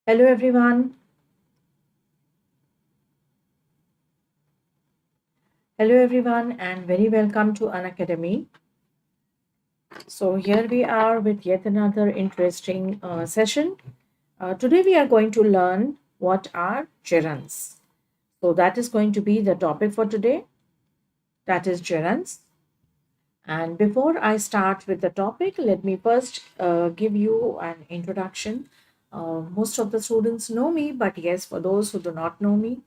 Hello everyone. Hello everyone and very welcome to Unacademy. So here we are with yet another interesting session. Today we are going to learn what are gerunds. So that is going to be the topic for today. That is gerunds. And before I start with the topic, let me first give you an introduction. Most of the students know me, but yes, for those who do not know me,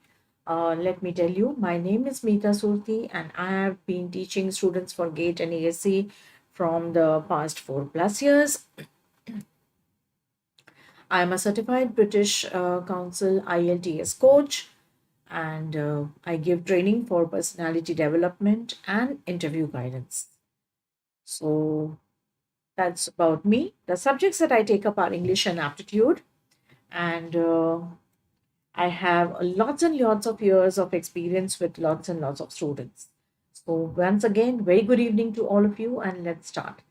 let me tell you, my name is Mita Surti, and I have been teaching students for GATE and ASC from the past 4+ years. I am a certified British Council IELTS coach, and I give training for personality development and interview guidance. So that's about me. The subjects that I take up are English and aptitude, and I have lots and lots of years of experience with lots and lots of students. So, once again, very good evening to all of you, and let's start.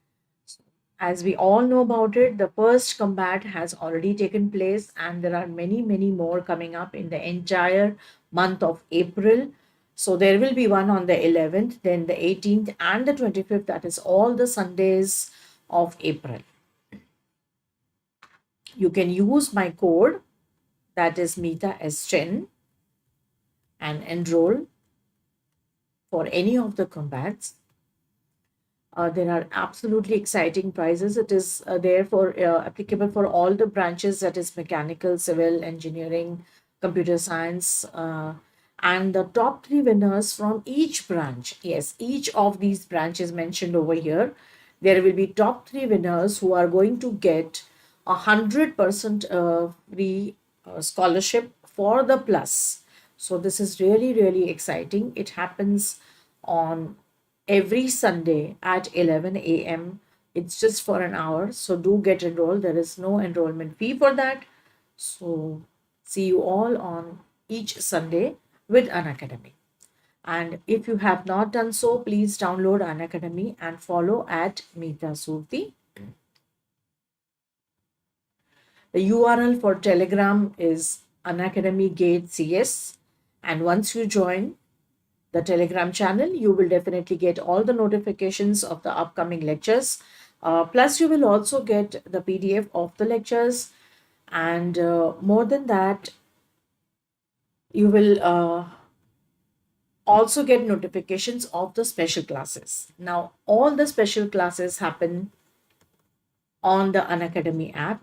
As we all know about it, the first combat has already taken place, and there are many, many more coming up in the entire month of April. So, there will be one on the 11th, then the 18th, and the 25th. That is all the Sundays of April. You can use my code, that is Mita S10, and enroll for any of the combats. There are absolutely exciting prizes. It is therefore applicable for all the branches, that is mechanical, civil, engineering, computer science, and the top three winners from each branch. Yes, each of these branches mentioned over here, there will be top three winners who are going to get 100% free scholarship for the plus. So this is really, really exciting. It happens on every Sunday at 11 a.m. It's just for an hour. So do get enrolled. There is no enrollment fee for that. So see you all on each Sunday with Unacademy. And if you have not done so, please download Unacademy and follow at Mita Surti. The URL for Telegram is Unacademy Gate CS. And once you join the Telegram channel, you will definitely get all the notifications of the upcoming lectures. Plus, you will also get the PDF of the lectures. And more than that, you will also get notifications of the special classes. Now, all the special classes happen on the Unacademy app,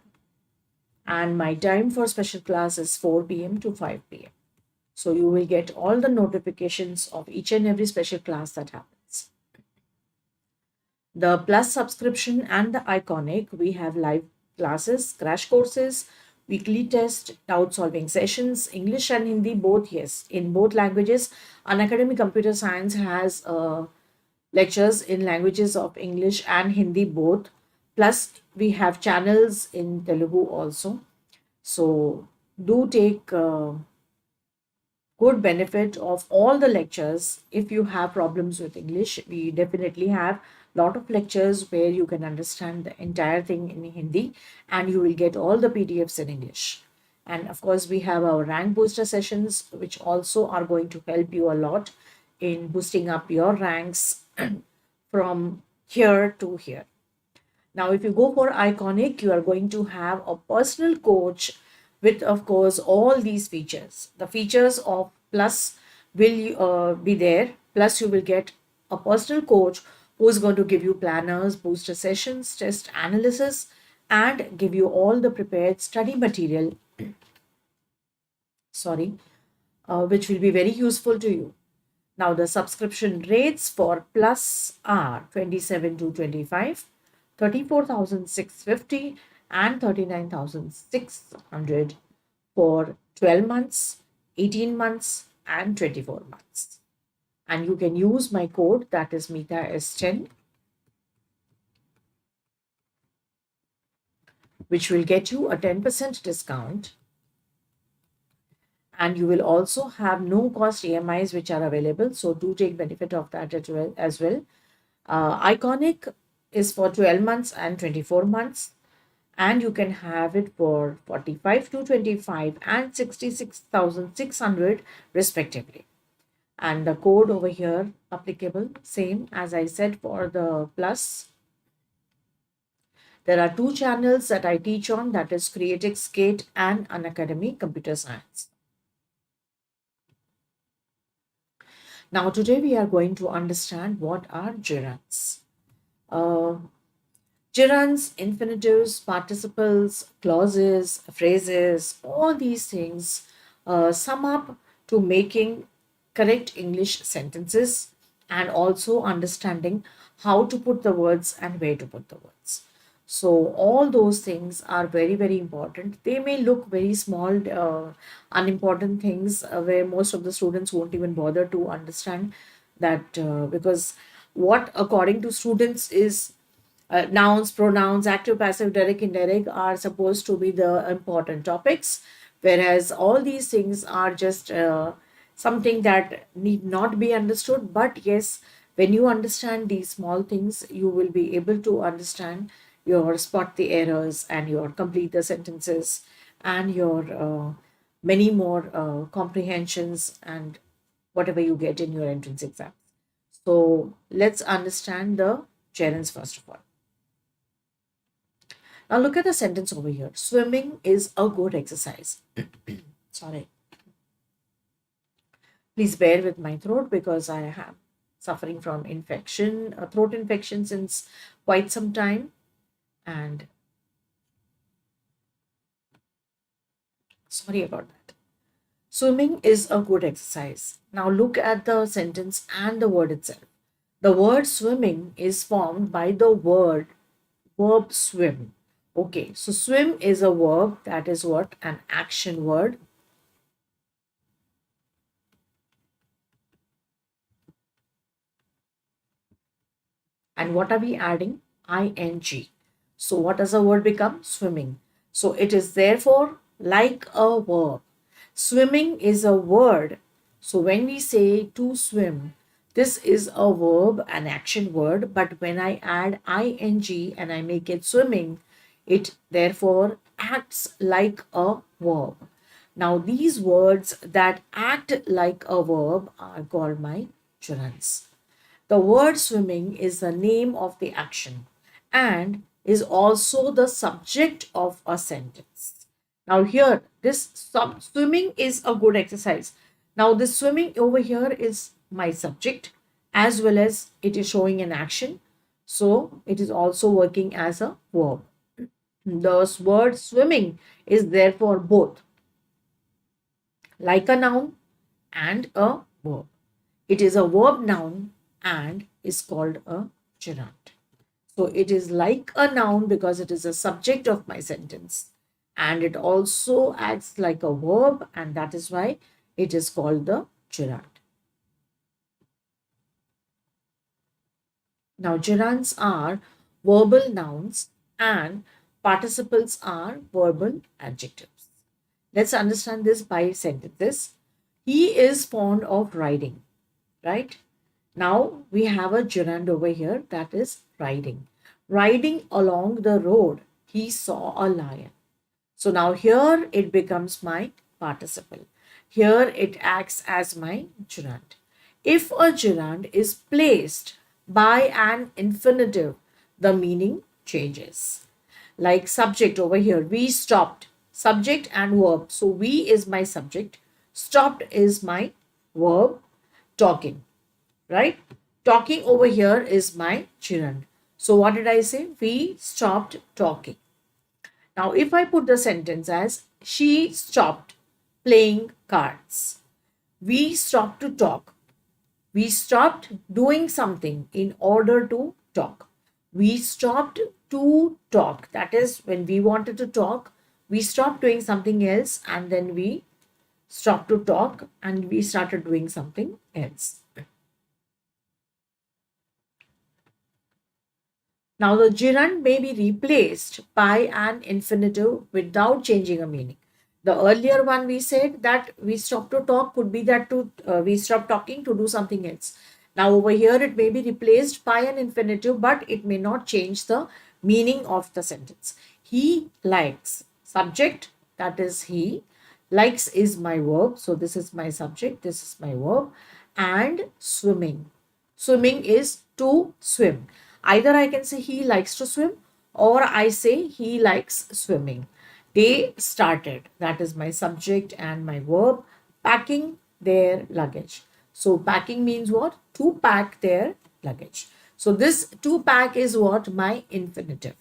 and my time for special class is 4 p.m. to 5 p.m. So you will get all the notifications of each and every special class that happens. The Plus subscription and the Iconic, we have live classes, crash courses, weekly test, doubt solving sessions, English and Hindi, both, yes, in both languages. Unacademy Computer Science has lectures in languages of English and Hindi both. Plus, we have channels in Telugu also. So, do take good benefit of all the lectures. If you have problems with English, we definitely have lot of lectures where you can understand the entire thing in Hindi, and you will get all the PDFs in English. And of course, we have our rank booster sessions, which also are going to help you a lot in boosting up your ranks from here to here. Now, if you go for Iconic, you are going to have a personal coach with, of course, all these features. The features of Plus will be there. Plus, you will get a personal coach who is going to give you planners, booster sessions, test analysis, and give you all the prepared study material, sorry, which will be very useful to you. Now, the subscription rates for Plus are 27 to 25, 34,650, and 39,600 for 12 months, 18 months, and 24 months. And you can use my code, that is Mita S10, which will get you a 10% discount. And you will also have no cost EMIs which are available. So do take benefit of that as well. Iconic is for 12 months and 24 months. and you can have it for 45 to 25 and 66,600 respectively. And the code over here applicable same as I said for the plus. There are two channels that I teach on, that is Creative Skate and Unacademy Computer Science. Now today we are going to understand what are gerunds. Uh, Gerunds, infinitives, participles, clauses, phrases, all these things sum up to making correct English sentences and also understanding how to put the words and where to put the words. So, all those things are very, very important. They may look very small, unimportant things where most of the students won't even bother to understand that because what, according to students, is nouns, pronouns, active, passive, direct, indirect are supposed to be the important topics, whereas all these things are just something that need not be understood. But yes, when you understand these small things, you will be able to understand your spot the errors and your complete the sentences and your many more comprehensions and whatever you get in your entrance exam. So let's understand the gerunds first of all. Now look at the sentence over here. Swimming is a good exercise. Sorry. Please bear with my throat because I am suffering from infection, a throat infection since quite some time. And sorry about that. Swimming is a good exercise. Now look at the sentence and the word itself. The word swimming is formed by the verb swim. Okay, so swim is a verb, that is what? An action word. And what are we adding? Ing. So what does the word become? Swimming. So it is therefore like a verb. Swimming is a word. So when we say to swim, this is a verb, an action word. But when I add ing and I make it swimming, it therefore acts like a verb. Now these words that act like a verb are called my gerunds. The word swimming is the name of the action and is also the subject of a sentence. Now, here, this swimming is a good exercise. Now, this swimming over here is my subject as well as it is showing an action. So, it is also working as a verb. The word swimming is therefore both like a noun and a verb. It is a verb noun and is called a gerund. So it is like a noun because it is a subject of my sentence. And it also acts like a verb, and that is why it is called the gerund. Now, gerunds are verbal nouns and participles are verbal adjectives. Let's understand this by sentences. He is fond of riding, right? Now we have a gerund over here, that is riding. Riding along the road, he saw a lion. So now here it becomes my participle. Here it acts as my gerund. If a gerund is placed by an infinitive, the meaning changes. Like subject over here, we stopped. Subject and verb. So we is my subject. Stopped is my verb. Talking, right? Talking over here is my gerund. So what did I say? We stopped talking. Now, if I put the sentence as she stopped playing cards, we stopped to talk. We stopped doing something in order to talk. We stopped to talk. That is, when we wanted to talk, we stopped doing something else and then we stopped to talk and we started doing something else. Now, the gerund may be replaced by an infinitive without changing a meaning. The earlier one we said that we stop to talk could be that to we stop talking to do something else. Now over here it may be replaced by an infinitive, but it may not change the meaning of the sentence. He likes. Subject, that is he. Likes is my verb. So this is my subject, this is my verb. And swimming. Swimming is to swim. Either I can say he likes to swim or I say he likes swimming. They started. That is my subject and my verb. Packing their luggage. So packing means what? To pack their luggage. So this to pack is what? My infinitive.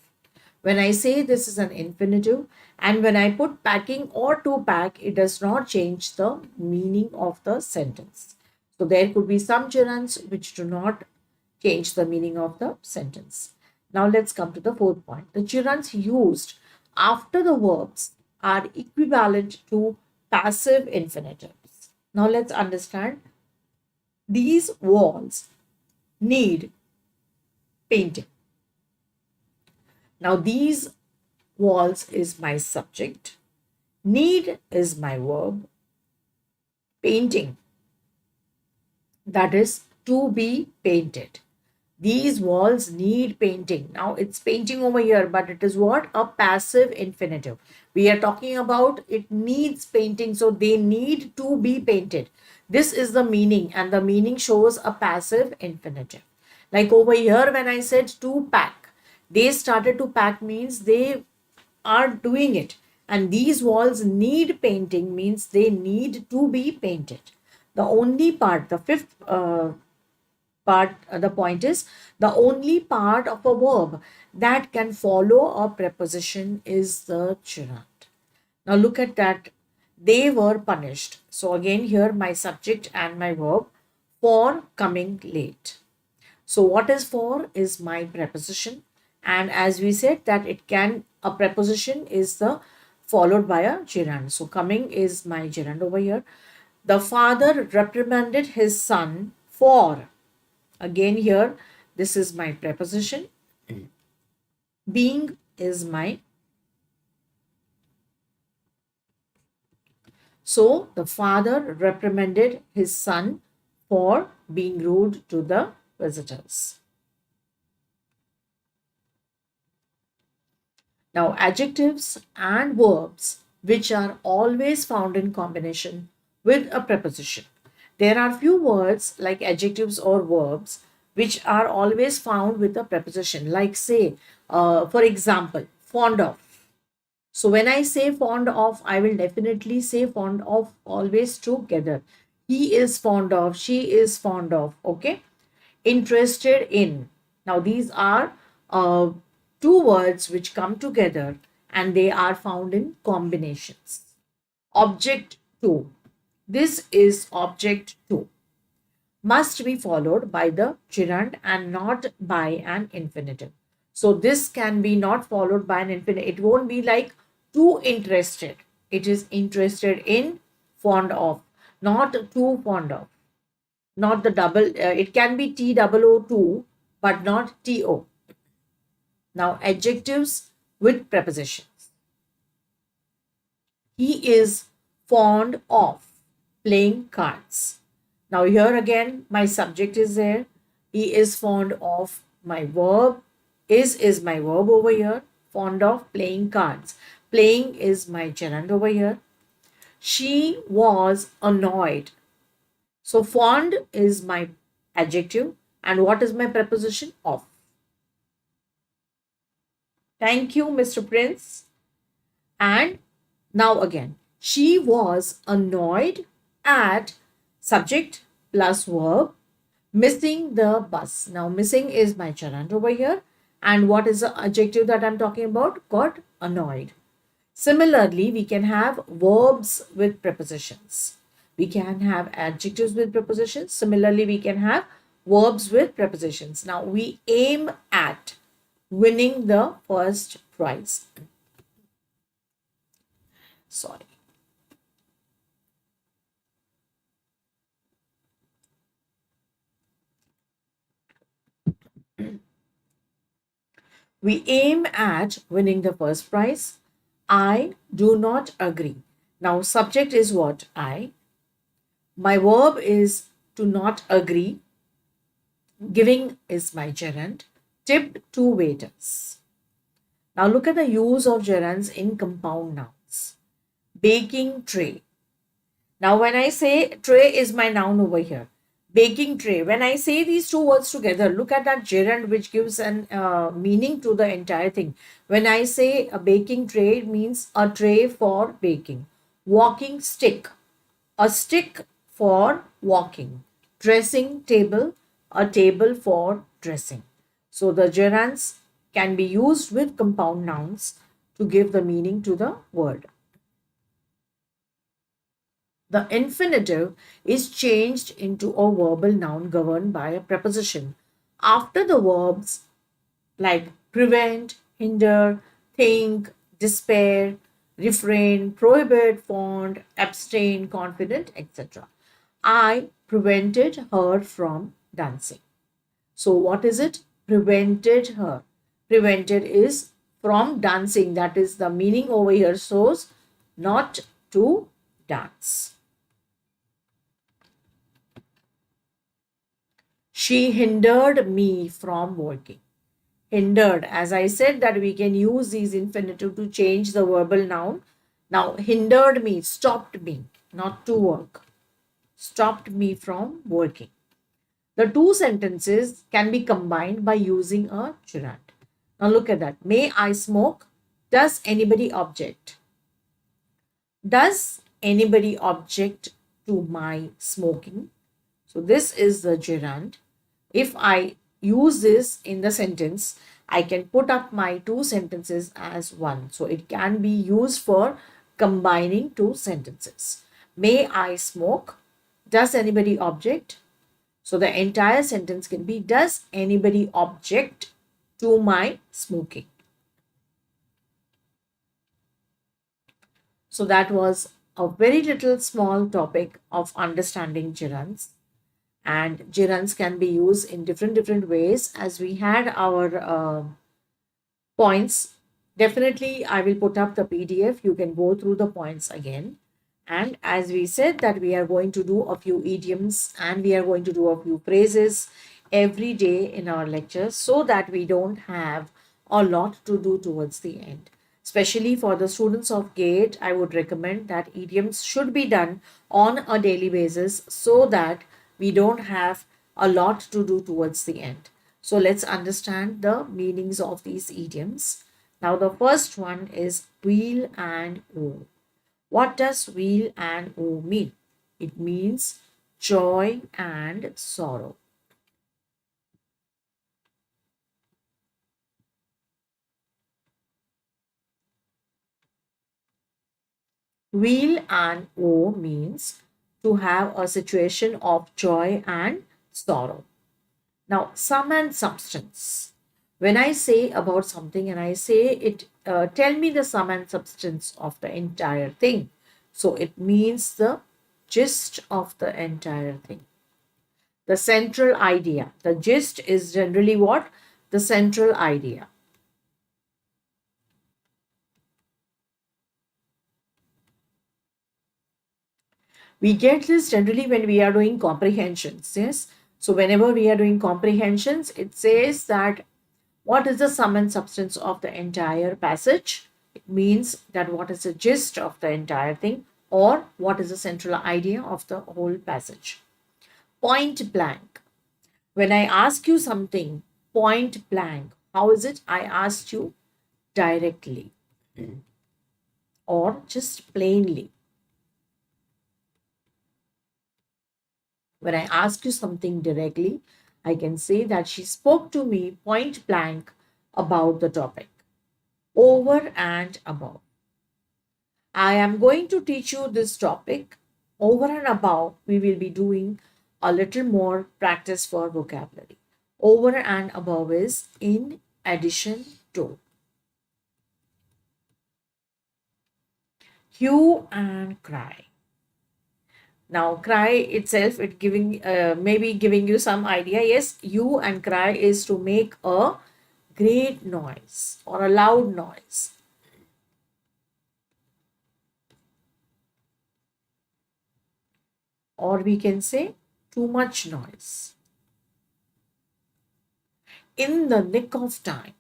When I say this is an infinitive and when I put packing or to pack, it does not change the meaning of the sentence. So there could be some gerunds which do not change the meaning of the sentence. Now let's come to the fourth point. The gerunds used after the verbs are equivalent to passive infinitives. Now let's understand. These walls need painting. Now these walls is my subject. Need is my verb. Painting, that is to be painted. These walls need painting. Now it's painting over here, but it is what? A passive infinitive. We are talking about it needs painting. So they need to be painted. This is the meaning, and the meaning shows a passive infinitive. Like over here, when I said to pack, they started to pack means they are doing it. And these walls need painting means they need to be painted. The only part, the fifth the point is the only part of a verb that can follow a preposition is the gerund. Now look at that. They were punished. So again here my subject and my verb for coming late. So what is for is my preposition, and as we said that it can, a preposition is the followed by a gerund. So coming is my gerund over here. The father reprimanded his son for. Again here, this is my preposition. Being is my. So the father reprimanded his son for being rude to the visitors. Now adjectives and verbs which are always found in combination with a preposition. There are few words like adjectives or verbs which are always found with a preposition, like say, for example, fond of. So when I say fond of, I will definitely say fond of always together. He is fond of, she is fond of, okay? Interested in. Now these are two words which come together and they are found in combinations. Object to. This is object to. Must be followed by the gerund and not by an infinitive. So this can be not followed by an infinitive. It won't be like too interested. It is interested in, fond of, not too fond of. Not the double, it can be TOO2, but not TO. Now adjectives with prepositions. He is fond of playing cards. Now here again my subject is there. He is fond of, my verb is my verb over here. Fond of playing cards. Playing is my gerund over here. She was annoyed. So fond is my adjective and what is my preposition? Of. Thank you, Mr. Prince. And now again, she was annoyed at subject plus verb missing the bus. Now missing is my gerund over here. And what is the adjective that I'm talking about? Got annoyed. Similarly, we can have verbs with prepositions. We can have adjectives with prepositions. Similarly, we can have verbs with prepositions. Now we aim at winning the first prize. Sorry. We aim at winning the first prize. I do not agree. Now subject is what? I. My verb is to not agree. Giving is my gerund. Tip to waiters. Now look at the use of gerunds in compound nouns. Baking tray. Now when I say tray is my noun over here. Baking tray. When I say these two words together, look at that gerund which gives an meaning to the entire thing. When I say a baking tray, it means a tray for baking. Walking stick, a stick for walking. Dressing table, a table for dressing. So the gerunds can be used with compound nouns to give the meaning to the word. The infinitive is changed into a verbal noun governed by a preposition after the verbs like prevent, hinder, think, despair, refrain, prohibit, fond, abstain, confident, etc. I prevented her from dancing. So, what is it? Prevented her. Prevented is from dancing. That is the meaning over here. Shows not to dance. She hindered me from working. Hindered, as I said, that we can use these infinitive to change the verbal noun. Now, hindered me, stopped me not to work, stopped me from working. The two sentences can be combined by using a gerund. Now, look at that. May I smoke? Does anybody object? Does anybody object to my smoking? So, this is the gerund. If I use this in the sentence, I can put up my two sentences as one. So it can be used for combining two sentences. May I smoke? Does anybody object? So the entire sentence can be, does anybody object to my smoking? So that was a very little small topic of understanding gerunds. And gerunds can be used in different ways. As we had our points, definitely I will put up the PDF. You can go through the points again. And as we said that we are going to do a few idioms and we are going to do a few phrases every day in our lectures, so that we don't have a lot to do towards the end. Especially for the students of GATE, I would recommend that idioms should be done on a daily basis so that we don't have a lot to do towards the end. So let's understand the meanings of these idioms. Now the first one is wheel and woe. What does wheel and woe mean? It means joy and sorrow. Wheel and woe means to have a situation of joy and sorrow. Now, sum and substance. When I say about something and I say it, tell me the sum and substance of the entire thing. So it means the gist of the entire thing. The central idea. The gist is generally what? The central idea. We get this generally when we are doing comprehensions. Yes. So whenever we are doing comprehensions, it says that what is the sum and substance of the entire passage? It means that what is the gist of the entire thing, or what is the central idea of the whole passage. Point blank. When I ask you something, point blank, how is it? I asked you directly or just plainly. When I ask you something directly, I can say that she spoke to me point blank about the topic. Over and above. I am going to teach you this topic. Over and above, we will be doing a little more practice for vocabulary. Over and above is in addition to. Hue and cry. Now, cry itself, it giving maybe giving you some idea. Yes, hue and cry is to make a great noise or a loud noise. Or we can say too much noise. In the nick of time.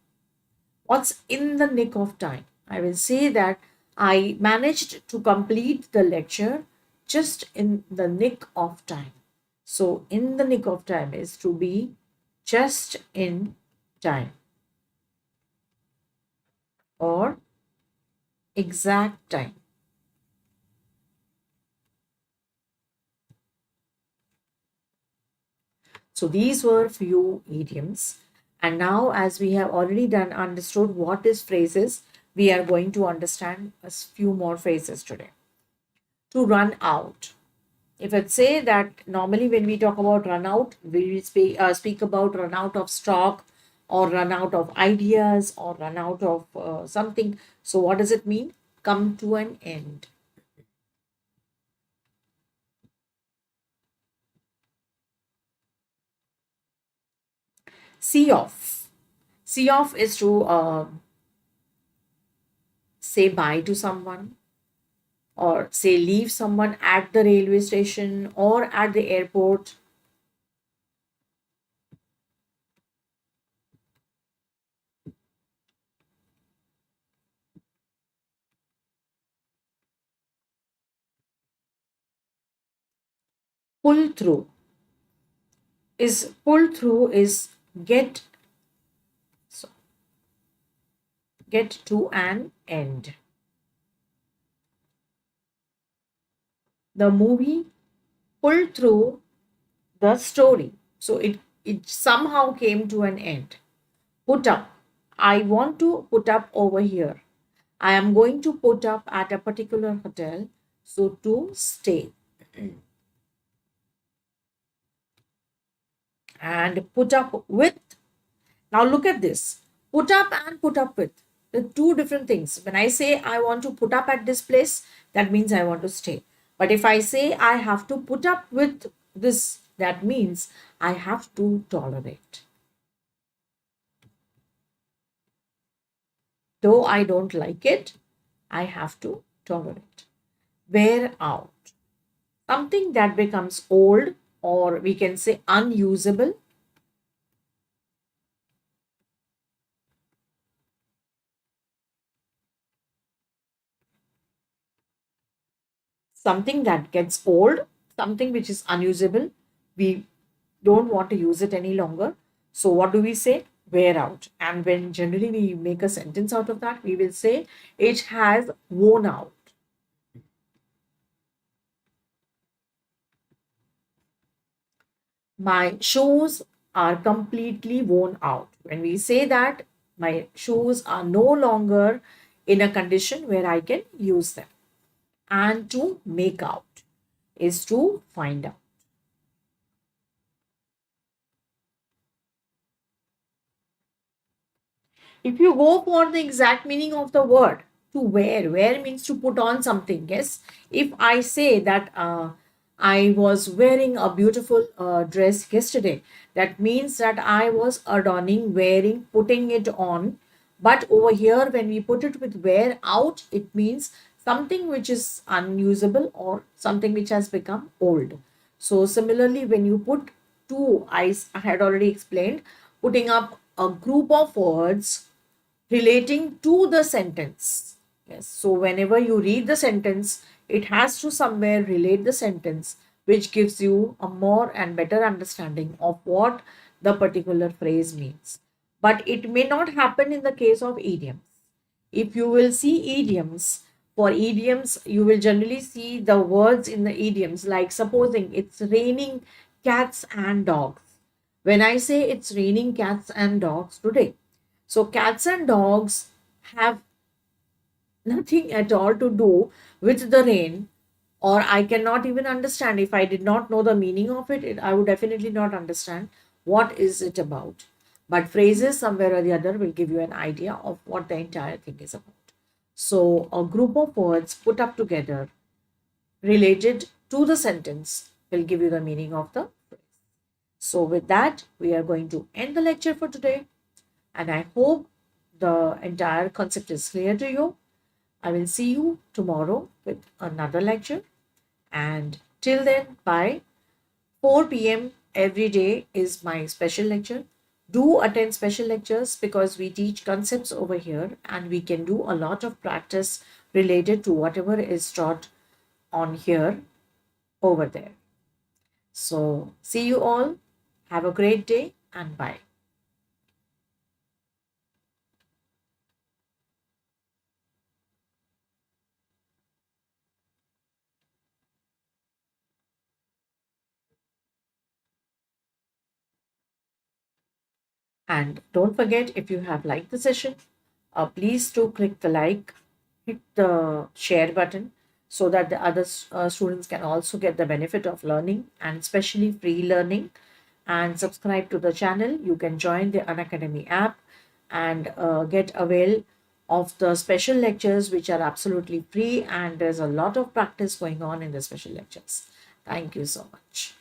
What's in the nick of time? I will say that I managed to complete the lecture just in the nick of time. So, in the nick of time is to be just in time or exact time. So, these were few idioms. And now, as we have already done understood what is phrases, we are going to understand a few more phrases today. To run out. If I say that normally when we talk about run out, we will speak about run out of stock or run out of ideas or run out of something. So, what does it mean? Come to an end. See off. See off is to say bye to someone or say leave someone at the railway station or at the airport. Pull through is get so get to an end. The movie pulled through the story. So it somehow came to an end. Put up. I want to put up over here. I am going to put up at a particular hotel. So to stay. And put up with. Now look at this. Put up and put up with. The two different things. When I say I want to put up at this place, that means I want to stay. But if I say I have to put up with this, that means I have to tolerate. Though I don't like it, I have to tolerate. Wear out. Something that becomes old or we can say unusable. Something that gets old, something which is unusable. We don't want to use it any longer. So what do we say? Wear out. And when generally we make a sentence out of that, we will say it has worn out. My shoes are completely worn out. When we say that, my shoes are no longer in a condition where I can use them. And to make out is to find out. If you go for the exact meaning of the word, to wear means to put on something. Yes. If I say that I was wearing a beautiful dress yesterday, that means that I was adorning, wearing, putting it on. But over here, when we put it with wear out, it means something which is unusable or something which has become old. So, similarly, when you put two, I had already explained, putting up a group of words relating to the sentence. Yes. So whenever you read the sentence, it has to somewhere relate the sentence, which gives you a more and better understanding of what the particular phrase means. But it may not happen in the case of idioms. If you will see idioms, for idioms, you will generally see the words in the idioms, like supposing it's raining cats and dogs. When I say it's raining cats and dogs today, so cats and dogs have nothing at all to do with the rain, or I cannot even understand if I did not know the meaning of I would definitely not understand what is it about. But phrases somewhere or the other will give you an idea of what the entire thing is about. So a group of words put up together related to the sentence will give you the meaning of the phrase. So with that, we are going to end the lecture for today. And I hope the entire concept is clear to you. I will see you tomorrow with another lecture. And till then, by 4 p.m. every day is my special lecture. Do attend special lectures because we teach concepts over here and we can do a lot of practice related to whatever is taught on here over there. So see you all. Have a great day and bye. And don't forget, if you have liked the session, please do click the like, hit the share button so that the other students can also get the benefit of learning and especially free learning. And subscribe to the channel. You can join the Unacademy app and get avail of the special lectures which are absolutely free, and there's a lot of practice going on in the special lectures. Thank you so much.